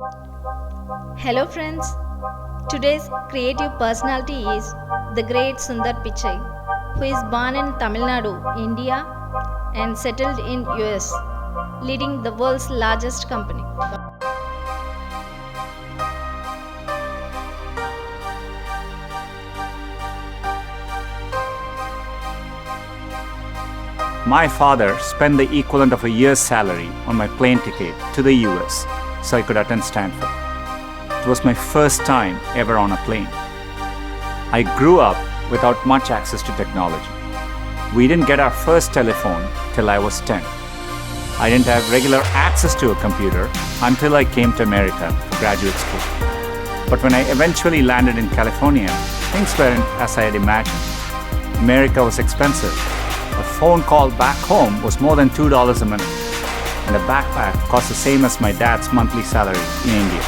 Hello friends. Today's creative personality is the great Sundar Pichai, who is born in Tamil Nadu, India and settled in US, leading the world's largest company. My father spent the equivalent of a year's salary on my plane ticket to the US so I could attend Stanford. It was my first time ever on a plane. I grew up without much access to technology. We didn't get our first telephone till I was 10. I didn't have regular access to a computer until I came to America for graduate school. But when I eventually landed in California, things weren't as I had imagined. America was expensive. A phone call back home was more than $2 a minute, and a backpack cost the same as my dad's monthly salary in India.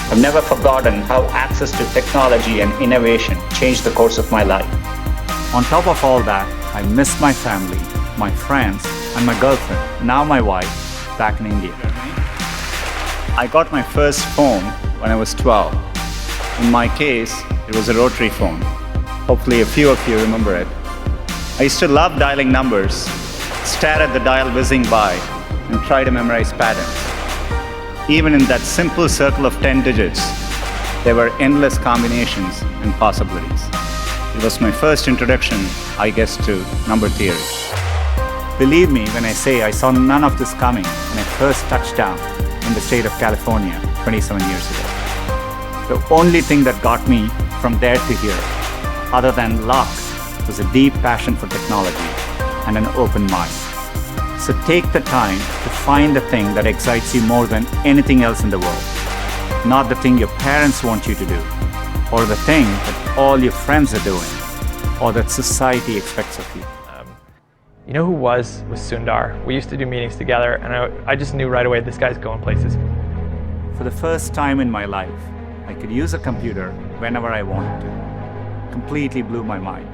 I've never forgotten how access to technology and innovation changed the course of my life. On top of all that, I missed my family, my friends, and my girlfriend, now my wife, back in India. I got my first phone when I was 12. In my case, it was a rotary phone. Hopefully a few of you remember it. I used to love dialing numbers, stare at the dial whizzing by, and try to memorize patterns. Even in that simple circle of 10 digits, there were endless combinations and possibilities. It was my first introduction, I guess, to number theory. Believe me when I say I saw none of this coming when I first touched down in the state of California 27 years ago. The only thing that got me from there to here, other than luck, was a deep passion for technology and an open mind. So take the time to find the thing that excites you more than anything else in the world. Not the thing your parents want you to do, or the thing that all your friends are doing, or that society expects of you. You know who was Sundar. We used to do meetings together, and I just knew right away this guy's going places. For the first time in my life, I could use a computer whenever I wanted to. Completely blew my mind.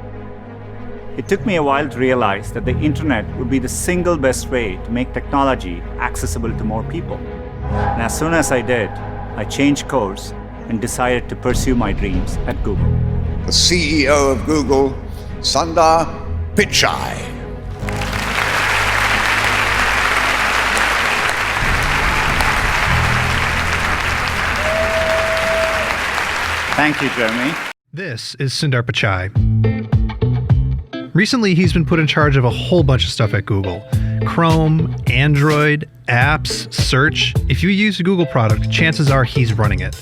It took me a while to realize that the internet would be the single best way to make technology accessible to more people. And as soon as I did, I changed course and decided to pursue my dreams at Google. The CEO of Google, Sundar Pichai. Thank you, Jeremy. This is Sundar Pichai. Recently, he's been put in charge of a whole bunch of stuff at Google. Chrome, Android, apps, search. If you use a Google product, chances are he's running it.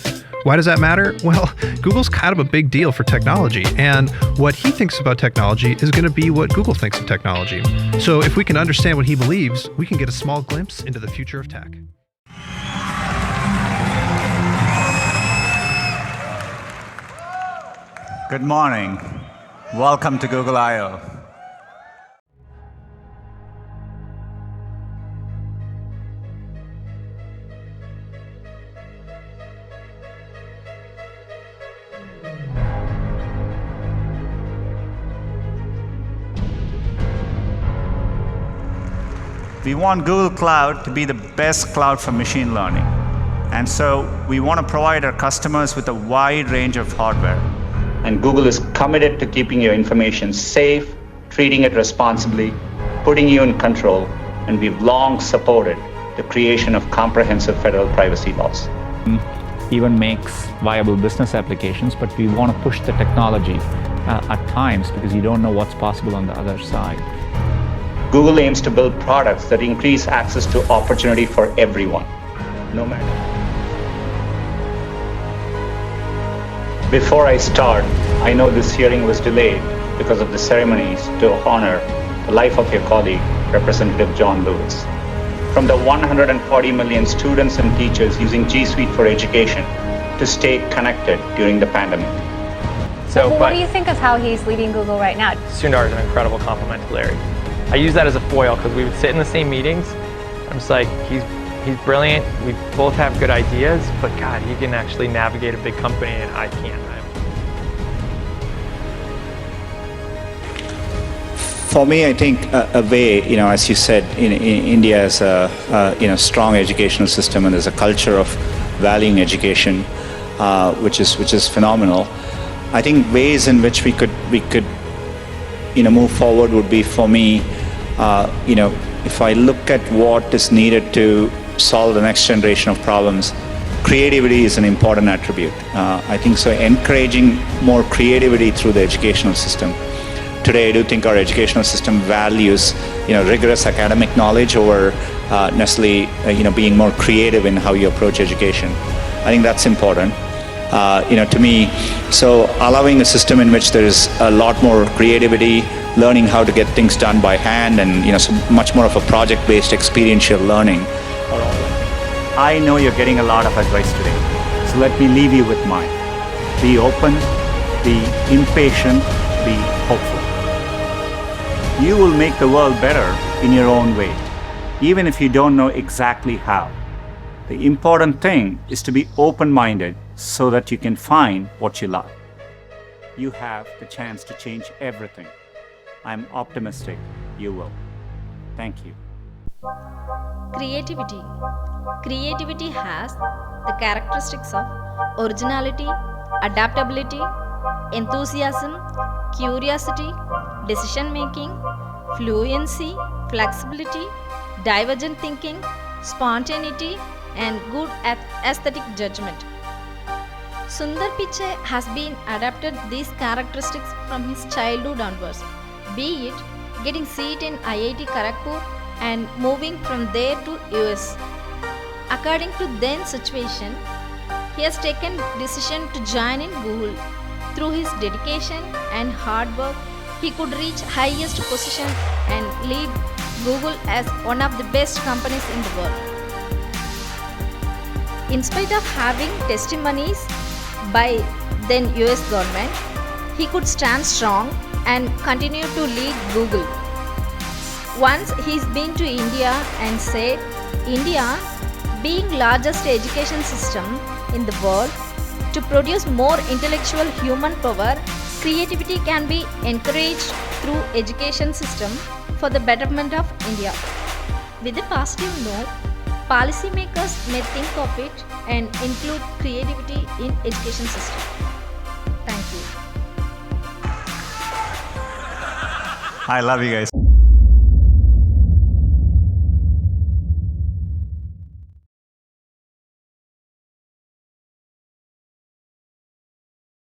Why does that matter? Well, Google's kind of a big deal for technology, and what he thinks about technology is going to be what Google thinks of technology. So if we can understand what he believes, we can get a small glimpse into the future of tech. Good morning. Welcome to Google I/O. We want Google Cloud to be the best cloud for machine learning. And so we want to provide our customers with a wide range of hardware. And Google is committed to keeping your information safe, treating it responsibly, putting you in control, and we've long supported the creation of comprehensive federal privacy laws. Even makes viable business applications, but we want to push the technology at times because you don't know what's possible on the other side. Google aims to build products that increase access to opportunity for everyone, no matter. Before I start, I know this hearing was delayed because of the ceremonies to honor the life of your colleague, Representative John Lewis. From the 140 million students and teachers using G Suite for education to stay connected during the pandemic. What do you think of how he's leading Google right now? Sundar is an incredible compliment to Larry. I use that as a foil because we would sit in the same meetings. I'm just like, he's brilliant. We both have good ideas, but God, he can actually navigate a big company and I can't. For me, I think a way, as you said, India has a strong educational system and there's a culture of valuing education, which is phenomenal. I think ways in which we could move forward would be, for me, if I look at what is needed to solve the next generation of problems, creativity is an important attribute. I think so. Encouraging more creativity through the educational system. Today, I do think our educational system values, rigorous academic knowledge over necessarily, being more creative in how you approach education. I think that's important. To me, so allowing a system in which there is a lot more creativity, learning how to get things done by hand, and so much more of a project-based experiential learning. I know you're getting a lot of advice today, so let me leave you with mine. Be open, be impatient, be hopeful. You will make the world better in your own way, even if you don't know exactly how. The important thing is to be open-minded so that you can find what you love. You have the chance to change everything. I'm optimistic you will. Thank you. Creativity. Creativity has the characteristics of originality, adaptability, enthusiasm, curiosity, decision making, fluency, flexibility, divergent thinking, spontaneity, and good aesthetic judgment. Sundar Pichai has been adapted these characteristics from his childhood onwards, be it getting seat in IIT Kharagpur and moving from there to US. According to then situation, he has taken decision to join in Google. Through his dedication and hard work, he could reach highest position and lead Google as one of the best companies in the world. In spite of having testimonies by then US government, he could stand strong and continue to lead Google. Once he's been to India and said, India, being largest education system in the world, to produce more intellectual human power, creativity can be encouraged through education system for the betterment of India. With a positive note, policymakers may think of it and include creativity in education system. Thank you. I love you guys.